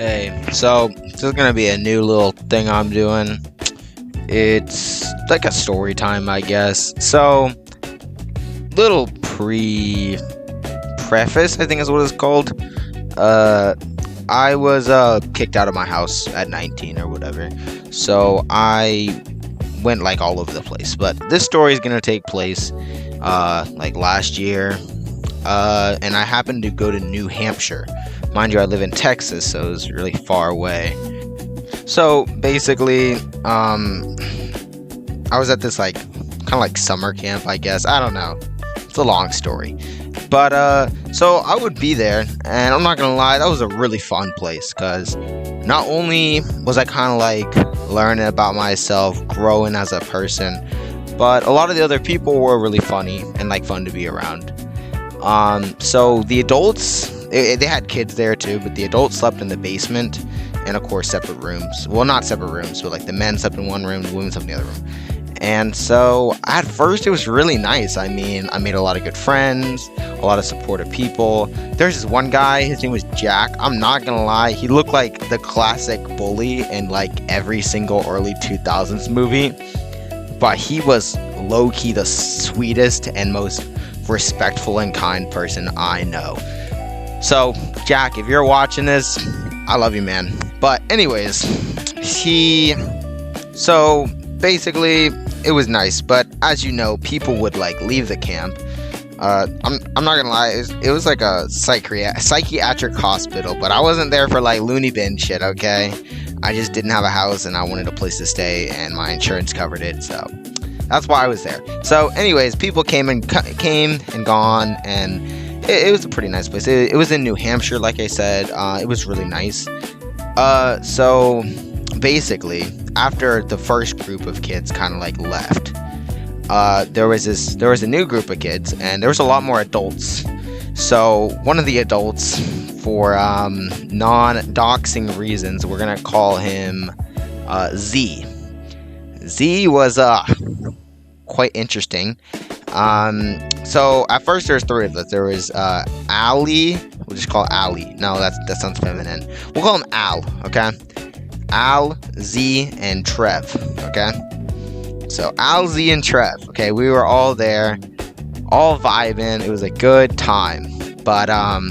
Hey, so this is gonna be a new little thing I'm doing. It's like a story time, I guess. So, little preface, I think is what it's called. I was kicked out of my house at 19 or whatever. So I went like all over the place. But this story is gonna take place like last year. And I happened to go to New Hampshire. Mind you, I live in Texas, so it was really far away. So basically, I was at this like kind of like summer camp, I guess. I don't know. It's a long story. But so I would be there, and I'm not gonna lie, that was a really fun place because not only was I kind of like learning about myself, growing as a person, but a lot of the other people were really funny and like fun to be around. So the adults, they had kids there too, but the adults slept in the basement and of course separate rooms. Well, not separate rooms, but like the men slept in one room, the women slept in the other room. And so at first it was really nice. I mean, I made a lot of good friends, a lot of supportive people. There's this one guy, his name was Jack. I'm not gonna lie, he looked like the classic bully in like every single early 2000s movie, but he was low-key the sweetest and most respectful and kind person I know. So Jack, if you're watching this, I love you, man. But anyways, so basically it was nice, but as you know, people would like leave the camp. I'm not gonna lie, it was like a psychiatric hospital, but I wasn't there for like loony bin shit, okay? I just didn't have a house and I wanted a place to stay and my insurance covered it, so that's why I was there. So anyways, people came and gone, and it was a pretty nice place. It was in New Hampshire, like I said. It was really nice. So basically, after the first group of kids kind of like left, there was a new group of kids, and there was a lot more adults. So one of the adults, for non-doxing reasons, we're gonna call him Z. Z was quite interesting. So at first there's three of us. There was Ali. We'll just call Ali. No, that sounds feminine. We'll call him Al. Okay. Al, Z, and Trev. Okay. So Al, Z, and Trev. Okay, we were all there, all vibing. It was a good time. But I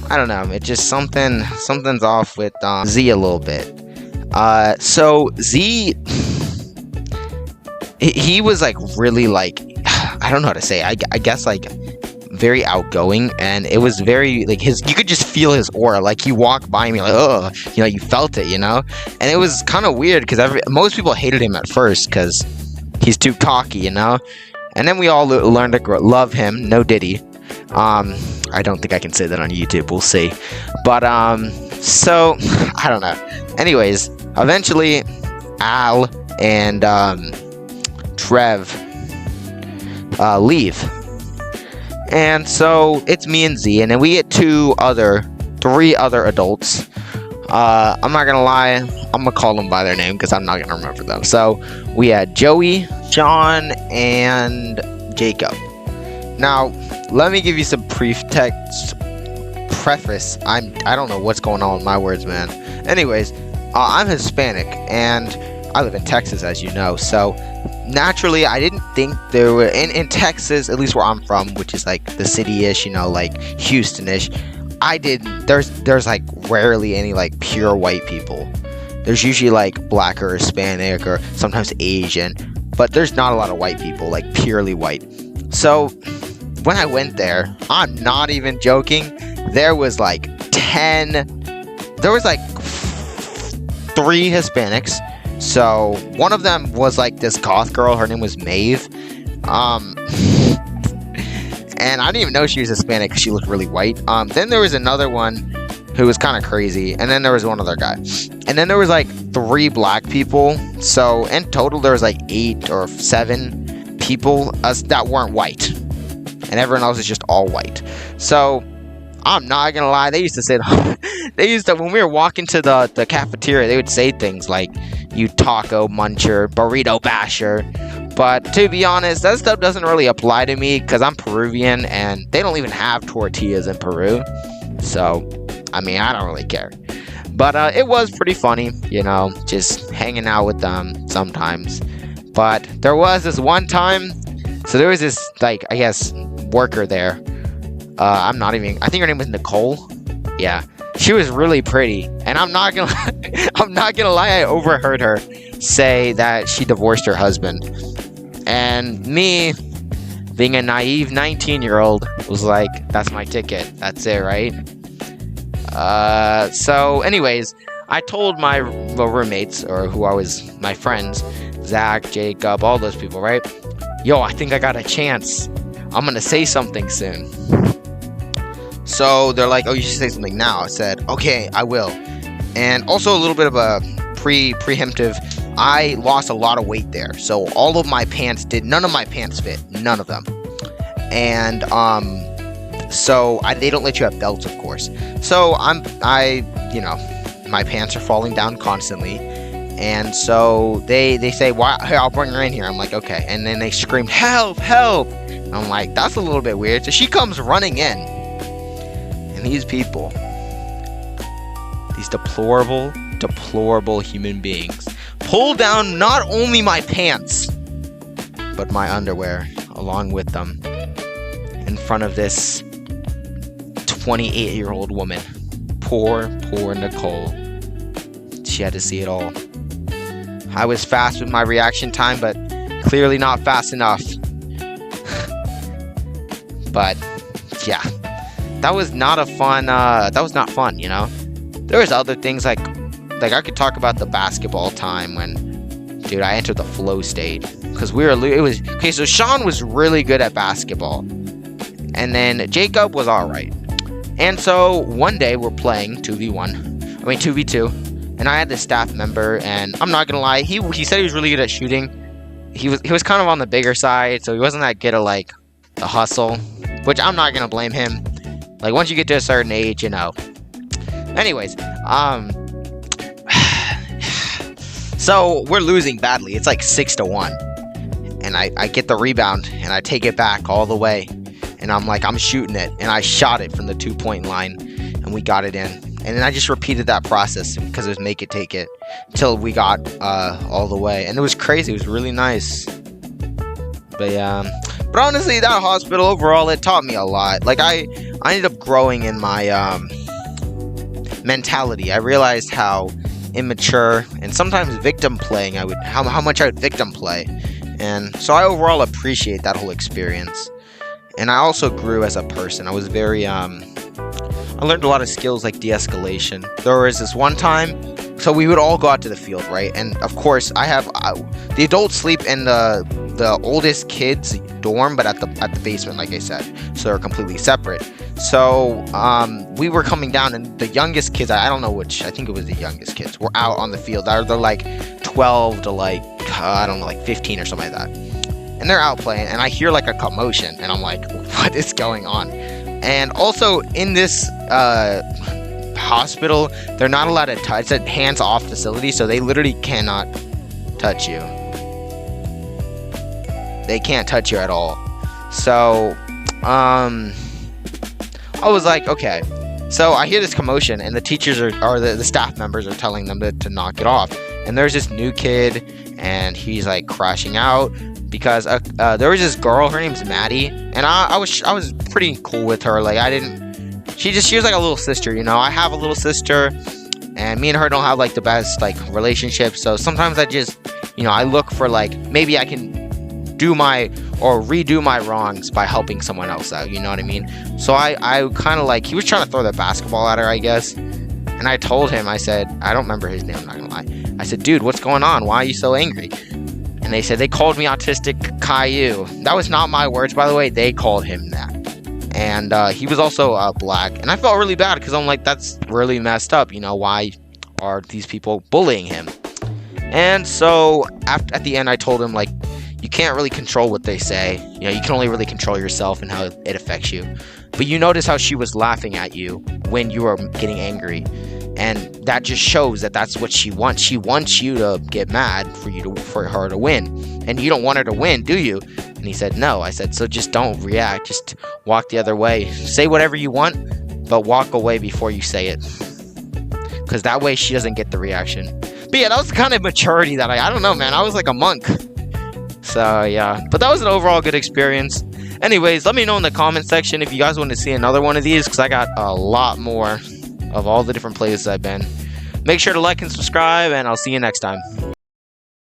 don't know. It just something's off with Z a little bit. So Z, he was like really like, I don't know how to say, I guess like very outgoing, and it was very like you could just feel his aura. Like he walked by me like, oh, you know, you felt it, you know. And it was kind of weird because most people hated him at first because he's too cocky, you know. And then we all learned to love him. No Diddy. I don't think I can say that on YouTube. We'll see. But so I don't know. Anyways, eventually Al and Trev leave, and so it's me and Z, and then we get three other adults. I'm not gonna lie, I'm gonna call them by their name because I'm not gonna remember them. So we had Joey, John, and Jacob. Now let me give you some preface. I don't know what's going on with my words, man. Anyways, I'm Hispanic and I live in Texas, as you know. So naturally, I didn't think there were in Texas, at least where I'm from, which is like the city-ish, you know, like Houston-ish. There's like rarely any like pure white people. There's usually like black or Hispanic or sometimes Asian, but there's not a lot of white people, like purely white. So when I went there, I'm not even joking, there was like 3 Hispanics. So one of them was like this goth girl. Her name was Maeve. And I didn't even know she was Hispanic because she looked really white. Then there was another one who was kind of crazy. And then there was one other guy. And then there was like 3 black people. So in total there was like 8 or 7 people that weren't white. And everyone else is just all white. So I'm not gonna lie, they used to say when we were walking to the cafeteria, they would say things like, you taco muncher, burrito basher. But to be honest, that stuff doesn't really apply to me because I'm Peruvian and they don't even have tortillas in Peru. So, I mean, I don't really care. But it was pretty funny, just hanging out with them sometimes. But there was this one time, so there was this, like, I guess, worker there. I think her name was Nicole. Yeah, she was really pretty, and I'm not gonna lie, I overheard her say that she divorced her husband, and me, being a naive 19-year-old, was like, that's my ticket. That's it, right? So anyways, I told my roommates, or my friends, Zach, Jacob, all those people, right? Yo, I think I got a chance. I'm gonna say something soon. So they're like, oh, you should say something now. I said, okay, I will. And also a little bit of a preemptive, I lost a lot of weight there. So none of my pants fit. None of them. And, so they don't let you have belts, of course. So my pants are falling down constantly. And so they say, "Why? Hey, I'll bring her in here." I'm like, okay. And then they scream, "Help! Help!" I'm like, that's a little bit weird. So she comes running in. And these people, these deplorable human beings, pull down not only my pants, but my underwear along with them in front of this 28-year-old woman. Poor Nicole. She had to see it all. I was fast with my reaction time, but clearly not fast enough. But yeah, that was not fun. There was other things like I could talk about the basketball time when, dude, I entered the flow state because so Sean was really good at basketball, and then Jacob was all right. And so one day we're playing 2v2, and I had this staff member, and I'm not gonna lie, he said he was really good at shooting. He was kind of on the bigger side, so he wasn't that good at like the hustle, which I'm not gonna blame him. Like, once you get to a certain age, Anyways, so we're losing badly. It's like 6-1, and I get the rebound and I take it back all the way, and I'm shooting it, and I shot it from the 2-point line, and we got it in. And then I just repeated that process because it was make it, take it, until we got all the way. And it was crazy. It was really nice. But honestly, that hospital overall, it taught me a lot. Like, I ended up growing in my mentality. I realized how immature and sometimes victim playing how much I would victim play. And so I overall appreciate that whole experience. And I also grew as a person. I was very I learned a lot of skills like de-escalation. There was this one time, so we would all go out to the field, right? And of course, the adults sleep in the oldest kids' dorm, but at the basement, like I said, so they're completely separate. So we were coming down, and the youngest kids, I don't know which, I think it was the youngest kids, were out on the field. They're like 12 to like 15 or something like that. And they're out playing, and I hear like a commotion, and I'm like, what is going on? And also in this hospital, they're not allowed to touch. It's a hands-off facility, so they literally cannot touch you. They can't touch you at all. So I was like, okay. So I hear this commotion, and the teachers or the staff members are telling them to knock it off. And there's this new kid, and he's like crashing out because there was this girl. Her name's Maddie, and I was pretty cool with her. Like, she was like a little sister, I have a little sister, and me and her don't have like the best like relationship. So sometimes I just, I look for like, maybe I can redo my wrongs by helping someone else out, you know what I mean? So I kind of like, he was trying to throw the basketball at her, I guess, and I told him, I said, I don't remember his name, I'm not gonna lie. I said, dude, what's going on? Why are you so angry? And they said, they called me autistic Caillou. That was not my words, by the way. They called him that. And he was also black, and I felt really bad because I'm like, that's really messed up, why are these people bullying him? And so at the end, I told him, like, you can't really control what they say. You can only really control yourself and how it affects you. But you notice how she was laughing at you when you were getting angry. And that just shows that that's what she wants. She wants you to get mad for her to win. And you don't want her to win, do you? And he said, no. I said, so just don't react. Just walk the other way. Say whatever you want, but walk away before you say it. because that way she doesn't get the reaction. But yeah, that was the kind of maturity that I don't know, man. I was like a monk. So yeah, but that was an overall good experience. Anyways, let me know in the comment section if you guys want to see another one of these, because I got a lot more of all the different places I've been. Make sure to like and subscribe, and I'll see you next time.